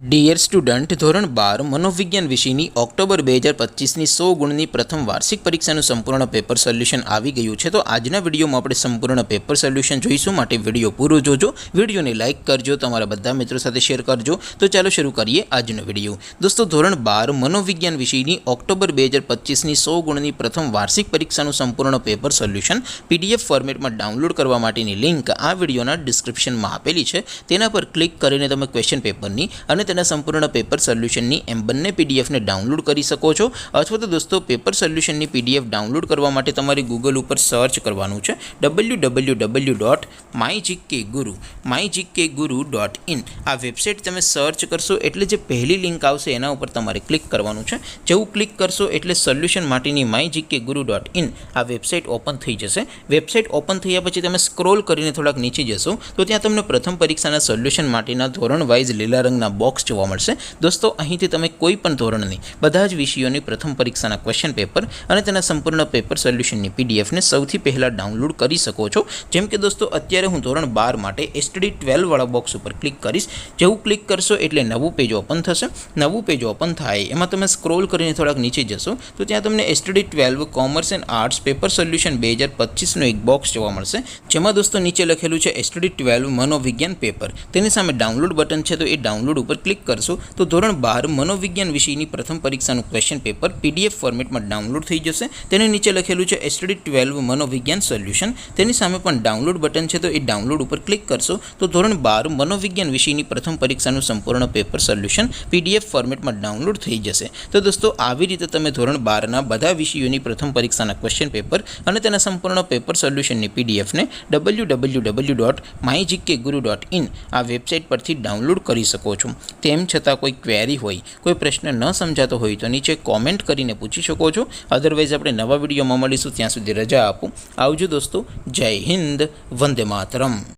Dear student, ધોરણ 12 મનોવિજ્ઞાન વિષયની ઓક્ટોબર 2025ની 100 ગુણની પ્રથમ વાર્ષિક પરીક્ષાનું સંપૂર્ણ પેપર સોલ્યુશન આવી ગયું છે। તો આજના વિડીયોમાં આપણે સંપૂર્ણ પેપર સોલ્યુશન જોઈશું, માટે વિડીયો પૂરો જોજો, વિડીયોને લાઇક કરજો, તમારા બધા મિત્રો સાથે શેર કરજો। તો ચાલો શરૂ કરીએ આજનો વિડીયો। દોસ્તો, ધોરણ 12 મનોવિજ્ઞાન વિષયની ઓક્ટોબર 2025ની 100 ગુણની પ્રથમ વાર્ષિક પરીક્ષાનું સંપૂર્ણ પેપર સોલ્યુશન પીડીએફ ફોર્મેટમાં ડાઉનલોડ કરવા માટેની લિંક આ વિડીયોના ડિસ્ક્રિપ્શનમાં આપેલી છે। તેના પર ક્લિક કરીને તમે ક્વેશ્ચન પેપરની અને તેના સંપૂર્ણ પેપર સોલ્યુશનની એમ બંને પીડીએફને ડાઉનલોડ કરી શકો છો। અથવા તો દોસ્તો, પેપર સોલ્યુશનની પીડીએફ ડાઉનલોડ કરવા માટે તમારે ગૂગલ ઉપર સર્ચ કરવાનું છે www.mygkguru.in। આ વેબસાઇટ તમે સર્ચ કરશો એટલે જે પહેલી લિંક આવશે એના ઉપર તમારે ક્લિક કરવાનું છે। જેવું ક્લિક કરશો એટલે સોલ્યુશન માટેની mygkguru.in આ વેબસાઇટ ઓપન થઈ જશે। વેબસાઇટ ઓપન થયા પછી તમે સ્ક્રોલ કરીને થોડાક નીચે જશો તો ત્યાં તમને પ્રથમ પરીક્ષાના સોલ્યુશન માટેના ધોરણ વાઇઝ લીલા રંગના બોક્સ જોવા મળશે। દોસ્તો, અહીંથી તમે કોઈ પણ ધોરણની બધા જ વિષયોની પ્રથમ પરીક્ષાના ક્વેશ્ચન પેપર અને તેના સંપૂર્ણ પેપર સોલ્યુશનની પીડીએફને સૌથી પહેલાં ડાઉનલોડ કરી શકો છો। જેમ કે દોસ્તો, અત્યારે હું ધોરણ 12 માટે STD 12 વાળા બોક્સ ઉપર ક્લિક કરીશ। જેવું ક્લિક કરશો એટલે નવું પેજ ઓપન થશે। નવું પેજ ઓપન થાય એમાં તમે સ્ક્રોલ કરીને થોડાક નીચે જશો તો ત્યાં તમને STD 12 commerce and arts paper solution 2025નો એક બોક્સ જોવા મળશે, જેમાં દોસ્તો નીચે લખેલું છે STD 12 મનોવિજ્ઞાન પેપર। તેની સામે ડાઉનલોડ બટન છે, તો એ ડાઉનલોડ ઉપર ક્લિક કરશો તો ધોરણ 12 મનોવિજ્ઞાન વિષયની પ્રથમ પરીક્ષાનું ક્વેશ્ચન પેપર પીડીએફ ફોર્મેટમાં ડાઉનલોડ થઈ જશે। તેની નીચે લખેલું છે STD 12 મનોવિજ્ઞાન સોલ્યુશન, તેની સામે પણ ડાઉનલોડ બટન છે, તો એ ડાઉનલોડ ઉપર ક્લિક કરશો તો ધોરણ 12 મનોવિજ્ઞાન વિષયની પ્રથમ પરીક્ષાનું સંપૂર્ણ પેપર સોલ્યુશન પીડીએફ ફોર્મેટમાં ડાઉનલોડ થઈ જશે। તો દોસ્તો, આવી રીતે તમે ધોરણ 12ના બધા વિષયોની પ્રથમ પરીક્ષાના ક્વેશ્ચન પેપર અને તેના સંપૂર્ણ પેપર સોલ્યુશનની પીડીએફને www.mygkguru.in આ વેબસાઇટ પરથી ડાઉનલોડ કરી શકો છો। તેમ છતાં કોઈ ક્વેરી હોય, કોઈ પ્રશ્ન ન સમજાતો હોય તો નીચે કોમેન્ટ કરીને પૂછી શકો છો। અધરવાઇઝ આપણે નવા વિડીયોમાં મળીશું, ત્યાં સુધી રજા આપો। આવજો દોસ્તો, જય હિન્દ, વંદે માતરમ।